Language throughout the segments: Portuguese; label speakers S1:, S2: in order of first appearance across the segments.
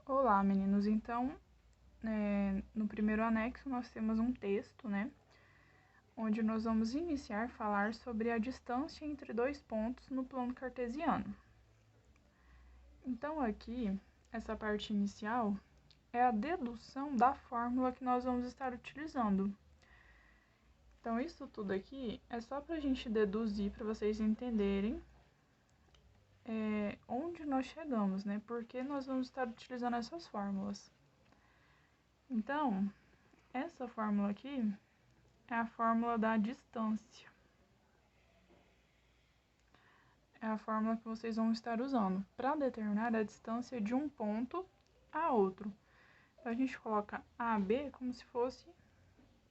S1: Olá, meninos. Então, no primeiro anexo nós temos um texto, né? Onde nós vamos iniciar a falar sobre a distância entre dois pontos no plano cartesiano. Então, aqui, essa parte inicial é a dedução da fórmula que nós vamos estar utilizando. Então, isso tudo aqui é só para a gente deduzir, para vocês entenderem onde nós chegamos, né? Porque nós vamos estar utilizando essas fórmulas. Então, essa fórmula aqui é a fórmula da distância. É a fórmula que vocês vão estar usando para determinar a distância de um ponto a outro. Então, a gente coloca A, B como se fosse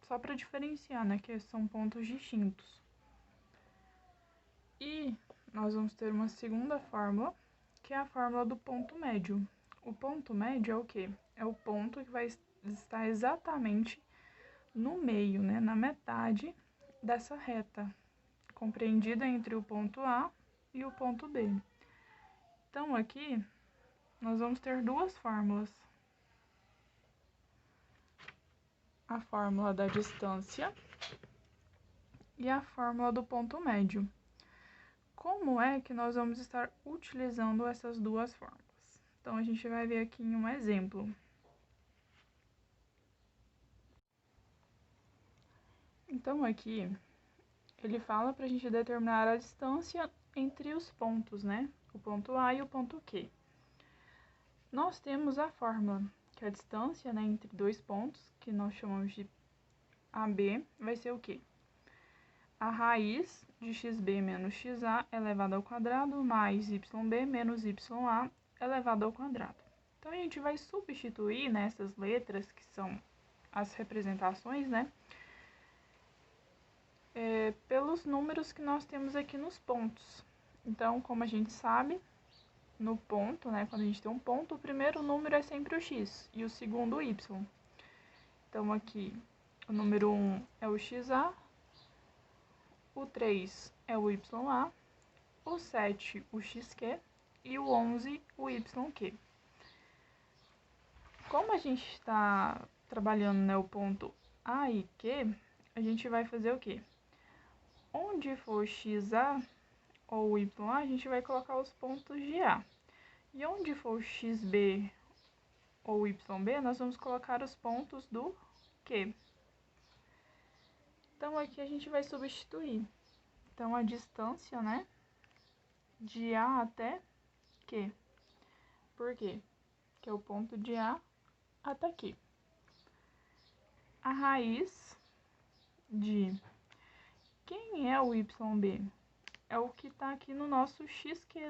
S1: só para diferenciar, né? Que são pontos distintos. E nós vamos ter uma segunda fórmula, que é a fórmula do ponto médio. O ponto médio é o quê? É o ponto que vai estar exatamente no meio, né? Na metade dessa reta, compreendida entre o ponto A e o ponto B. Então, aqui, nós vamos ter duas fórmulas. A fórmula da distância e a fórmula do ponto médio. Como é que nós vamos estar utilizando essas duas fórmulas? Então, a gente vai ver aqui em um exemplo. Então, aqui, ele fala para a gente determinar a distância entre os pontos, né? O ponto A e o ponto Q. Nós temos a fórmula, que é a distância, né, entre dois pontos, que nós chamamos de AB, vai ser o quê? A raiz de xb menos xa elevado ao quadrado mais yb menos ya elevado ao quadrado. Então, a gente vai substituir nessas letras, que são as representações, né, pelos números que nós temos aqui nos pontos. Então, como a gente sabe, no ponto, né, quando a gente tem um ponto, o primeiro número é sempre o x e o segundo o y. Então, aqui, o número 1 é o xa, o 3 é o ya, o 7 o xq e o 11 o yq. Como a gente está trabalhando, né, o ponto A e Q, a gente vai fazer o quê? Onde for xa ou ya, a gente vai colocar os pontos de A. E onde for xb ou yb, nós vamos colocar os pontos do Q. Então, aqui a gente vai substituir. Então, a distância, né, de A até Q. Por quê? Que é o ponto de A até aqui. A raiz de quem é o YB? É o que está aqui no nosso XQ,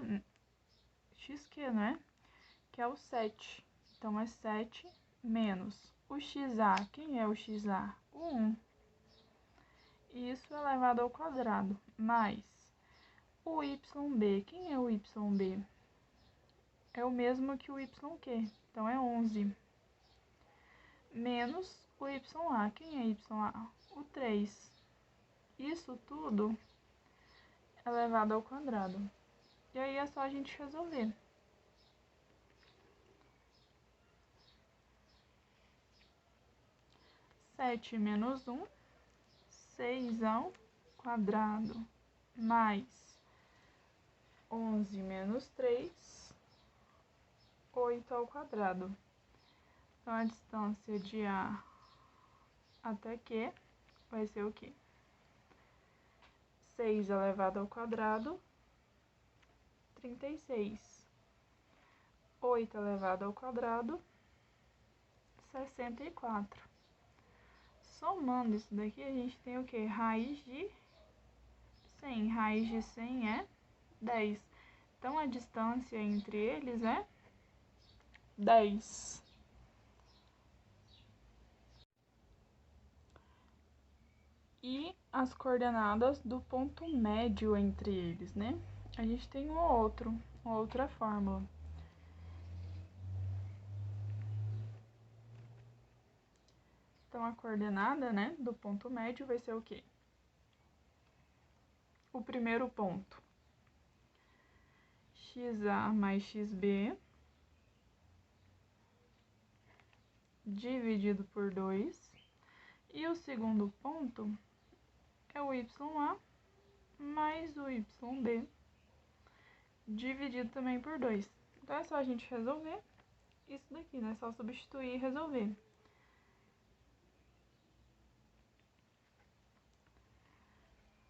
S1: né? Que é o 7. Então, é 7 menos o XA. Quem é o XA? O 1. Isso elevado ao quadrado, mais o YB. Quem é o YB? É o mesmo que o YQ. Então, é 11. Menos o YA. Quem é YA? O 3. Isso tudo elevado ao quadrado. E aí é só a gente resolver. 7 menos 1, 6 ao quadrado, mais 11 menos 3, 8 ao quadrado. Então, a distância de A até Q vai ser o quê? 6 elevado ao quadrado, 36. 8 elevado ao quadrado, 64. Somando isso daqui, a gente tem o quê? Raiz de 100. Raiz de 100 é 10. Então, a distância entre eles é 10. E as coordenadas do ponto médio entre eles, né? A gente tem uma outra fórmula. Então, a coordenada, né, do ponto médio vai ser o quê? O primeiro ponto, xa mais xb, dividido por 2. E o segundo ponto é o YA mais o YB dividido também por 2. Então, é só a gente resolver isso daqui, né? É só substituir e resolver.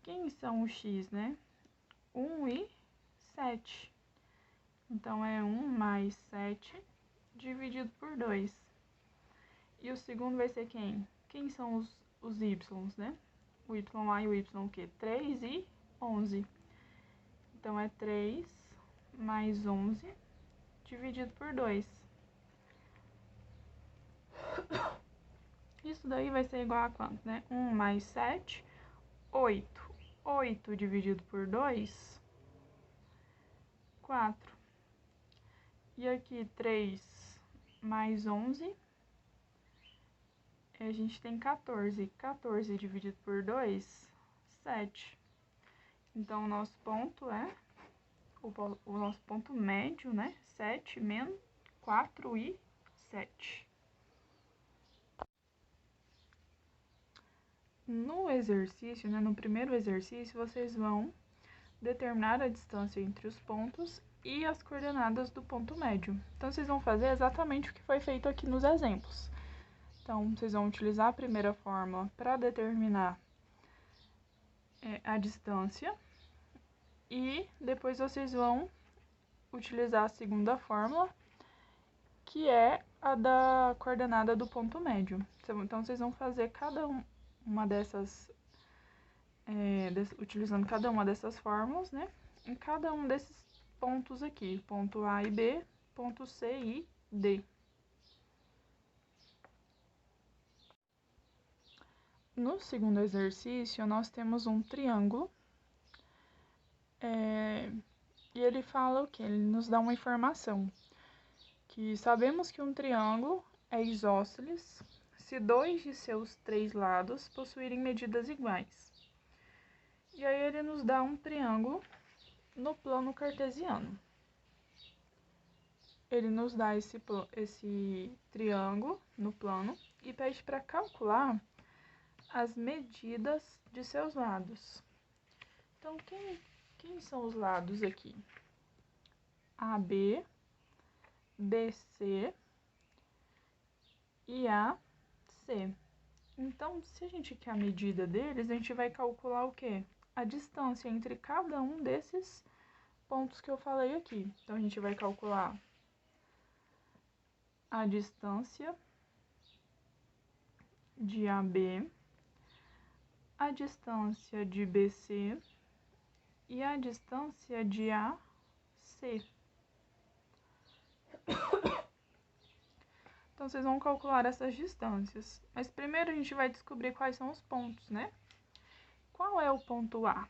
S1: Quem são os x, né? 1 e 7. Então, é 1 mais 7 dividido por 2. E o segundo vai ser quem? Quem são os y, né? O YA e o Y o quê? 3 e 11. Então, é 3 mais 11 dividido por 2. Isso daí vai ser igual a quanto, né? 1 mais 7, 8. 8 dividido por 2, 4. E aqui, 3 mais 11, a gente tem 14. 14 dividido por 2, 7. Então, o nosso ponto é, o nosso ponto médio, né? 7 menos 4 e 7. No exercício, né, no primeiro exercício, vocês vão determinar a distância entre os pontos e as coordenadas do ponto médio. Então, vocês vão fazer exatamente o que foi feito aqui nos exemplos. Então, vocês vão utilizar a primeira fórmula para determinar a distância e depois vocês vão utilizar a segunda fórmula, que é a da coordenada do ponto médio. Então, vocês vão fazer cada uma dessas, utilizando cada uma dessas fórmulas, né? Em cada um desses pontos aqui, ponto A e B, ponto C e D. No segundo exercício, nós temos um triângulo, e ele fala o quê? Ele nos dá uma informação, que sabemos que um triângulo é isósceles se 2 de seus 3 lados possuírem medidas iguais. E aí ele nos dá um triângulo no plano cartesiano. Ele nos dá esse triângulo no plano e pede para calcular as medidas de seus lados. Então, quem são os lados aqui? AB, BC e AC. Então, se a gente quer a medida deles, a gente vai calcular o quê? A distância entre cada um desses pontos que eu falei aqui. Então, a gente vai calcular a distância de AB, a distância de BC e a distância de AC. Então, vocês vão calcular essas distâncias. Mas primeiro a gente vai descobrir quais são os pontos, né? Qual é o ponto A?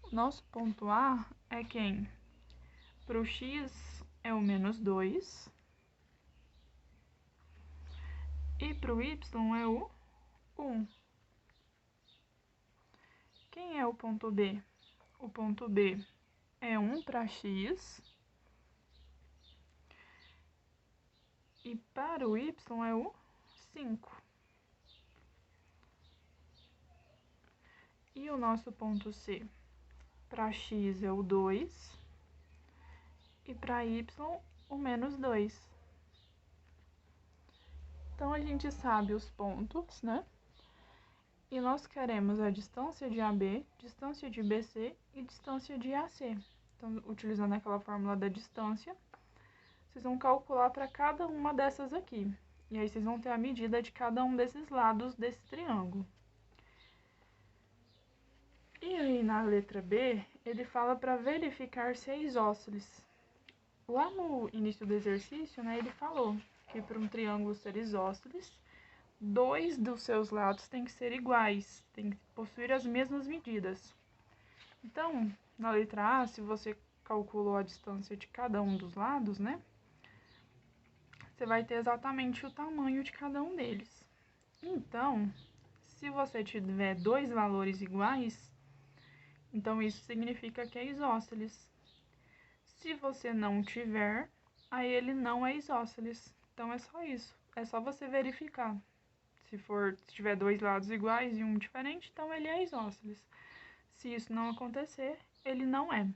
S1: O nosso ponto A é quem? Para o x é o menos 2. E para o y é o 1. Quem é o ponto B? O ponto B é 1 para x. E para o y é o 5. E o nosso ponto C? Para x é o 2. E para y, o menos 2. Então, a gente sabe os pontos, né? E nós queremos a distância de AB, distância de BC e distância de AC. Então, utilizando aquela fórmula da distância, vocês vão calcular para cada uma dessas aqui. E aí, vocês vão ter a medida de cada um desses lados desse triângulo. E aí, na letra B, ele fala para verificar se é isósceles. Lá no início do exercício, né, ele falou que para um triângulo ser isósceles, 2 dos seus lados têm que ser iguais, têm que possuir as mesmas medidas. Então, na letra A, se você calculou a distância de cada um dos lados, né, você vai ter exatamente o tamanho de cada um deles. Então, se você tiver 2 valores iguais, então isso significa que é isósceles. Se você não tiver, aí ele não é isósceles. Então é só isso. É só você verificar. Se tiver dois lados iguais e um diferente, então ele é isósceles. Se isso não acontecer, ele não é.